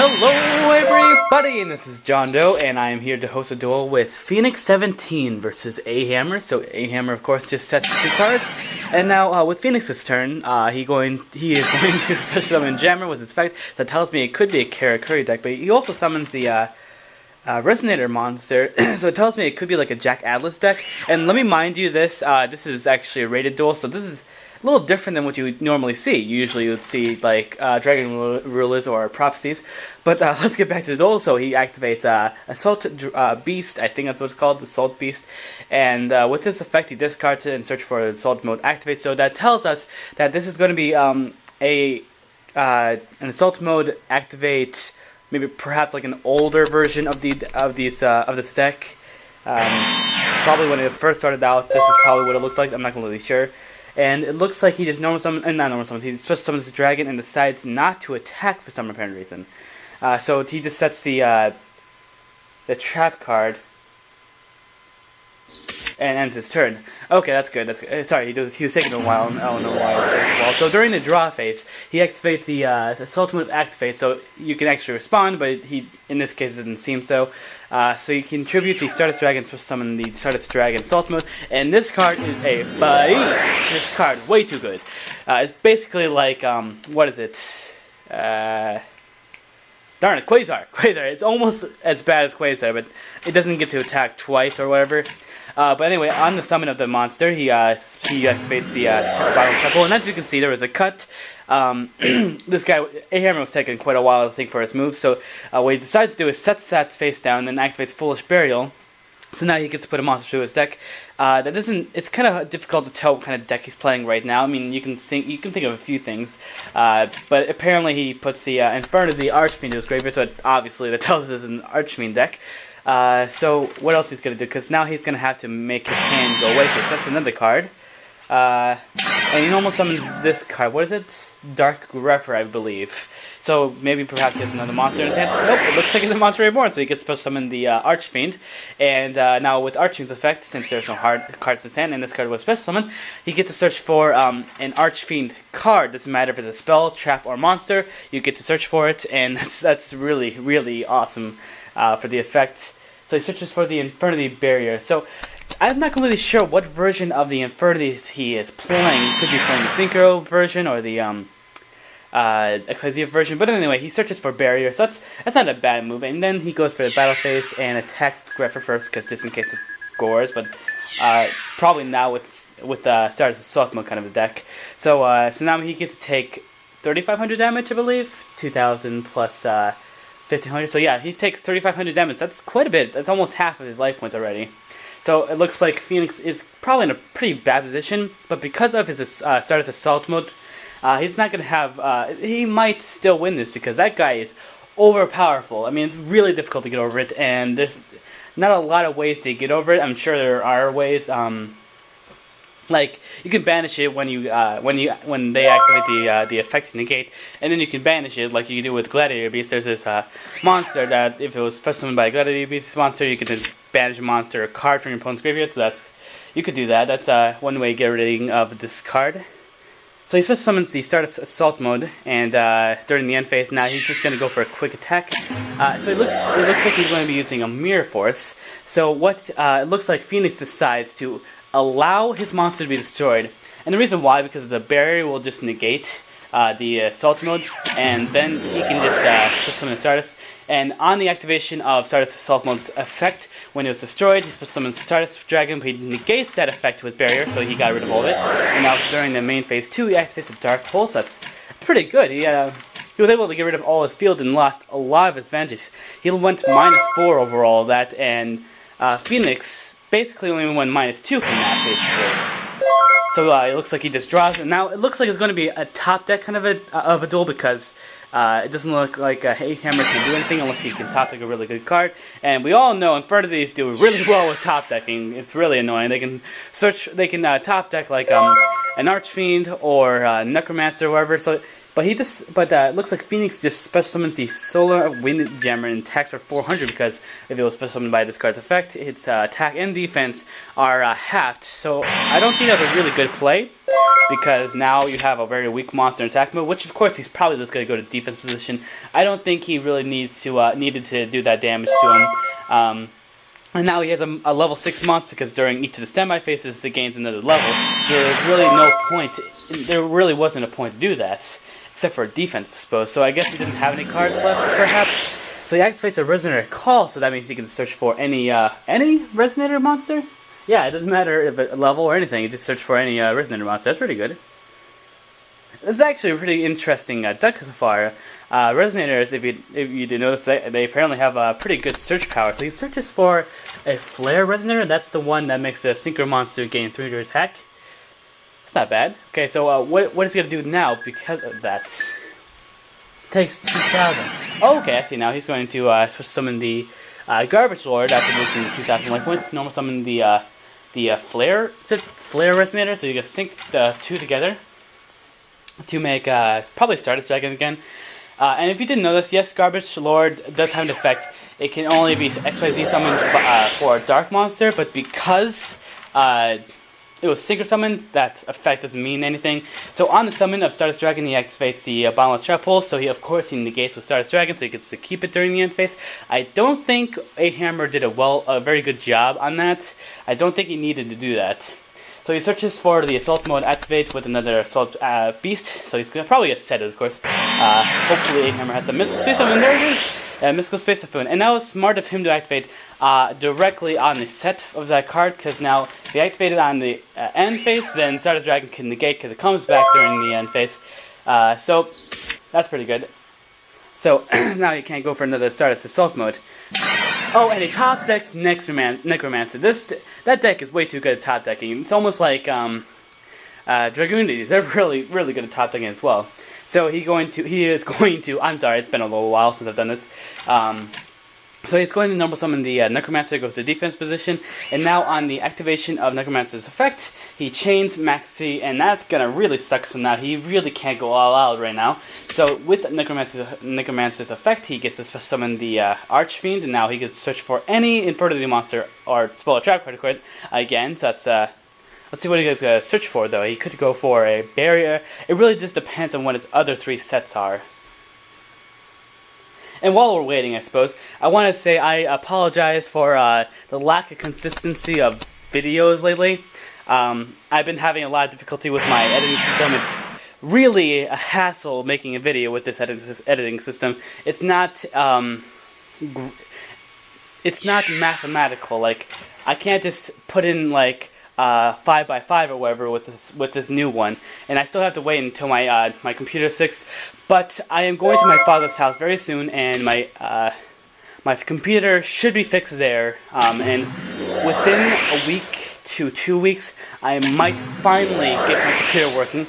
Hello everybody, and this is John Doe, and I am here to host a duel with Phoenix 17 versus A-Hammer. So A-Hammer, of course, just sets 2 cards, and now with Phoenix's turn, he is going to special summon Jammer with his effect that tells me it could be a Kara Curry deck, but he also summons the Resonator monster, so it tells me it could be like a Jack Atlas deck. And let me mind you this, this is actually a rated duel, so this is a little different than what you would normally see. Usually you would see like Dragon Rulers or Prophecies. But let's get back to the duel. So he activates Assault Beast, I think that's what it's called, Assault Beast. And with this effect he discards it and searches for Assault Mode activate. So that tells us that this is going to be an Assault Mode activate, maybe perhaps like an older version of this deck. Probably when it first started out, this is probably what it looked like. I'm not completely sure. And it looks like he just normal summons, not normal summons, he special summons the dragon and decides not to attack for some apparent reason. So he just sets the trap card and ends his turn. Okay, that's good. That's good. Sorry, he was taking a while. I don't know why it was taking a while. So during the draw phase, he activates the Assault Mode activate, so you can actually respond, but he in this case doesn't seem so. So you can tribute the Stardust Dragon to summon the Stardust Dragon Assault Mode, and this card is a beast. This card, way too good. It's basically like what is it? Darn it, Quasar. It's almost as bad as Quasar, but it doesn't get to attack twice or whatever. But anyway, on the summon of the monster, he activates the Battle Shuffle, and as you can see, there was a cut. This guy, A-Hammer, was taking quite a while to think for his moves, so what he decides to do is sets that face down and then activates Foolish Burial. So now he gets to put a monster through his deck. It's kind of difficult to tell what kind of deck he's playing right now. I mean, you can think of a few things, but apparently he puts the Infernities, the Archfiend, to his graveyard, so obviously that tells us it's an Archfiend deck. So what else he's going to do, because now he's going to have to make his hand go away, so he sets another card. And he almost summons this card. What is it? Dark Grepher, I believe. So maybe perhaps he has another monster in his hand. Nope, it looks like it's a monster reborn, so he gets to summon the Archfiend. And now with Archfiend's effect, since there's no hard cards in his hand, and this card was special summon, he gets to search for an Archfiend card. Doesn't matter if it's a spell, trap, or monster, you get to search for it, and that's really, really awesome for the effect. So he searches for the Infernity Barrier. So I'm not completely sure what version of the Infernities he is playing. He could be playing the Synchro version or the Ecclesia version. But anyway, he searches for Barrier, so that's not a bad move. And then he goes for the battle phase and attacks Grepher first, because just in case it scores. But probably now with Stardust Assault Mode kind of a deck. So now he gets to take 3,500 damage, I believe, 2,000 plus 1,500. So yeah, he takes 3,500 damage. That's quite a bit. That's almost half of his life points already. So it looks like Phoenix is probably in a pretty bad position, but because of his Stardust Assault Mode, he's not going to have... he might still win this, because that guy is overpowerful. I mean, it's really difficult to get over it, and there's not a lot of ways to get over it. I'm sure there are ways. Like, you can banish it when they activate the effect to negate, and then you can banish it like you can do with Gladiator Beast. There's this monster that, if it was special summoned by a Gladiator Beast monster, you could banish a monster or a card from your opponent's graveyard. So you could do that. That's one way of getting rid of this card. So he special summons the Stardust Assault Mode, and during the end phase, now he's just going to go for a quick attack. So it looks like he's going to be using a Mirror Force. So what it looks like Phoenix decides to allow his monster to be destroyed, and the reason why, because the barrier will just negate the Assault Mode, and then he can just special summon Stardust. And on the activation of Stardust Assault Mode's effect, when it was destroyed, he special summons Stardust Dragon, but he negates that effect with barrier, so he got rid of all of it. And now during the main phase 2, he activates a Dark Hole, so that's pretty good. He was able to get rid of all his field and lost a lot of his advantage. He went -4 overall that, and Phoenix basically only went -2 from that, basically. So it looks like he just draws, and now it looks like it's going to be a top deck kind of a duel, because it doesn't look like A-Hammer can do anything unless he can top deck a really good card. And we all know Infernities do really well with top decking. It's really annoying. They can top deck like an Archfiend or Necromancer or whatever. So But it looks like Phoenix just special summons the Solar Windjammer and attacks for 400, because if it was special summoned by this card's effect, its attack and defense are halved. So I don't think that's a really good play. because now you have a very weak monster in attack mode, which of course he's probably just going to go to defense position. I don't think he really needed to do that damage to him. And now he has a level 6 monster, because during each of the standby phases it gains another level. So there's really no point, there really wasn't a point to do that, except for defense, I suppose. So I guess he didn't have any cards left, perhaps. So he activates a Resonator Call, so that means he can search for any Resonator monster? Yeah, it doesn't matter if a level or anything, you just search for any Resonator monster. That's pretty good. It's actually a pretty interesting deck so far. Resonators, if you did notice, they apparently have a pretty good search power. So he searches for a Flare Resonator, and that's the one that makes the Synchro monster gain 300 attack. It's not bad. Okay, so what is he going to do now because of that? Takes 2,000. Oh, okay, I see now. He's going to summon the Garbage Lord after losing 2,000 life points. Normal summon the Flare. Is it Flare Resonator? So you can sync the two together to make probably Stardust Dragon again. And if you didn't know this, yes, Garbage Lord does have an effect. It can only be XYZ summoned for a Dark Monster, but because it was Synchro summoned, that effect doesn't mean anything. So on the summon of Stardust Dragon, he activates the Bottomless Trap Hole, so he negates with Stardust Dragon, so he gets to keep it during the end phase. I don't think A Hammer did a very good job on that. I don't think he needed to do that. So he searches for the Assault mode activate with another Assault Beast. So he's going to probably get set it, of course. Hopefully A Hammer has some Mystical Space Siphon. There it is! Mystical Space Siphon. And now it's smart of him to activate directly on the set of that card, because now if he activated on the end phase, then Stardust Dragon can negate because it comes back during the end phase. So that's pretty good. So now you can't go for another Stardust Assault mode. Oh, and he top decks Necromancer. That deck is way too good at top decking. It's almost like Dragoonies. They're really good at top decking as well. So he is going to. I'm sorry, it's been a little while since I've done this. So he's going to normal summon the Necromancer, goes to defense position, and now on the activation of Necromancer's effect, he chains Maxi, and that's gonna really suck. So now he really can't go all out right now. So with Necromancer's effect, he gets to summon the Archfiend, and now he gets to search for any Infernities monster or spell a trap card again. So that's let's see what he gets to search for though. He could go for a barrier. It really just depends on what his other three sets are. And while we're waiting, I suppose, I want to say I apologize for the lack of consistency of videos lately. I've been having a lot of difficulty with my editing system. It's really a hassle making a video with this editing system. It's not mathematical. Like, I can't just put in like 5x5 or whatever with this new one, and I still have to wait until my my computer 6. But I am going to my father's house very soon, and my computer should be fixed there. And within a week to 2 weeks, I might finally get my computer working.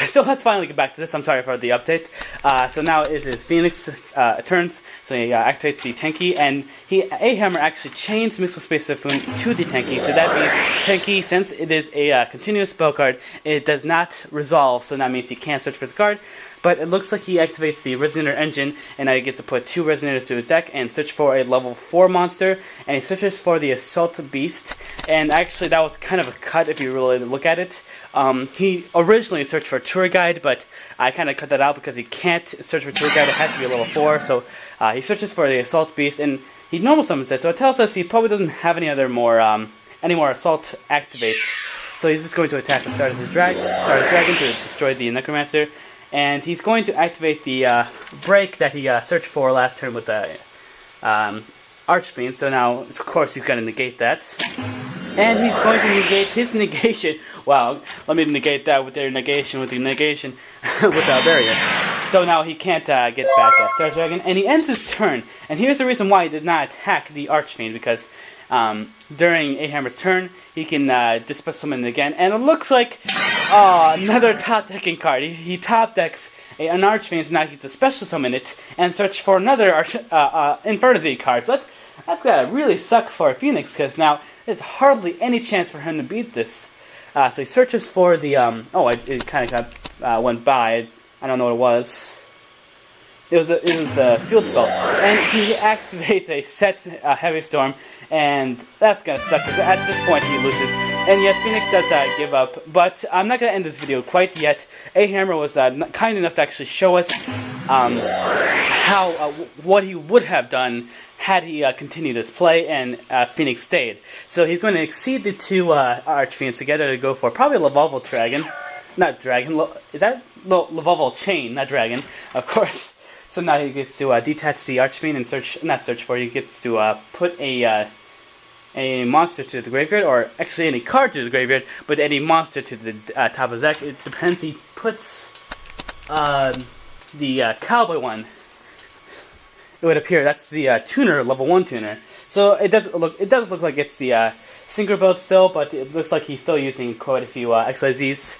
So let's finally get back to this. I'm sorry for the update. So now it is Phoenix turns. So he activates the Tenki, and A Hammer actually chains Mystical Space Siphon to the Tenki. So that means Tenki, since it is a continuous spell card, it does not resolve. So that means he can't search for the card. But it looks like he activates the Resonator Engine, and now he gets to put 2 Resonators to his deck and search for a level 4 monster, and he searches for the Assault Beast. And actually that was kind of a cut if you really look at it. He originally searched for a Tour Guide, but I kind of cut that out because he can't search for Tour Guide. It has to be a level 4, so he searches for the Assault Beast, and he normal summons it. So it tells us he probably doesn't have any more Assault activates. So he's just going to attack the Stardust Dragon to destroy the Necromancer. And he's going to activate the break that he searched for last turn with the Archfiend. So now, of course, he's going to negate that. And he's going to negate his negation. Wow, let me negate that with their negation, with the barrier. So now he can't get back at Stardust Dragon. And he ends his turn. And here's the reason why he did not attack the Archfiend. Because during A Hammer's turn, he can dispel summon again, and it looks like another top decking card. He top decks an Archfiend, so now he gets to special summon it and search for another Infernities card. So that's gotta really suck for Phoenix, because now there's hardly any chance for him to beat this. So he searches for the it kind of went by. I don't know what it was. It was a field spell, and he activates a set Heavy Storm, and that's gonna suck because at this point he loses And yes, Phoenix does give up, but I'm not going to end this video quite yet. A Hammer was kind enough to actually show us what he would have done had he continued his play and Phoenix stayed. So he's going to exceed the two Archfiends together to go for probably a Lavolval Dragon. Not Dragon, is that Lavolval Chain, not Dragon, of course. So now he gets to detach the Archfiend and he gets to put a monster to the graveyard, or actually any card to the graveyard, but any monster to the top of the deck. It depends. He puts the Cowboy one. It would appear that's the tuner, level 1 tuner. So it does look like it's the Synchro build still, but it looks like he's still using quite a few XYZs.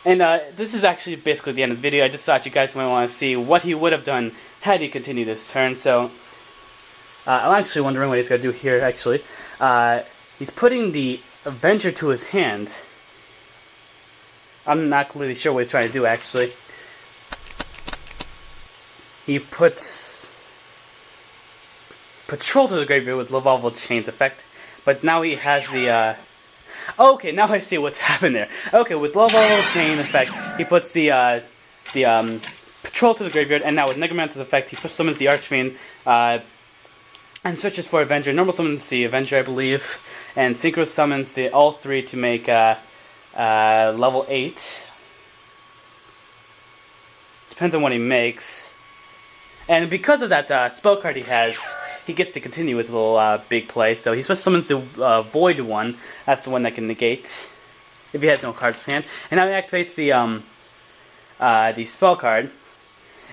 And this is actually basically the end of the video. I just thought you guys might want to see what he would have done had he continued this turn. So I'm actually wondering what he's going to do here, actually. He's putting the Avenger to his hand. I'm not completely sure what he's trying to do, actually. He puts Patrol to the graveyard with Lavolval Chain's effect, but now he has the, okay, now I see what's happened there. Okay, with Lavolval Chain effect, he puts the Patrol to the graveyard, and now with Necromancer's effect, he summons the Archfiend, and searches for Avenger. Normal summons the Avenger, I believe, and Synchro summons all three to make level 8. Depends on what he makes. And because of that spell card he has, he gets to continue his little big play. So he summons the Void one. That's the one that can negate if he has no cards in hand. And now he activates the spell card.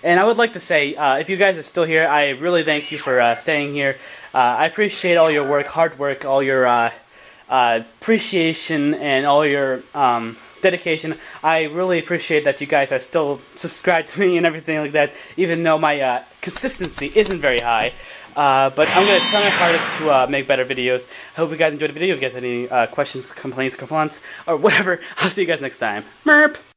And I would like to say, if you guys are still here, I really thank you for staying here. I appreciate all your work, hard work, all your appreciation, and all your dedication. I really appreciate that you guys are still subscribed to me and everything like that, even though my consistency isn't very high. But I'm going to try my hardest to make better videos. I hope you guys enjoyed the video. If you guys have any questions, complaints, or whatever, I'll see you guys next time. Merp!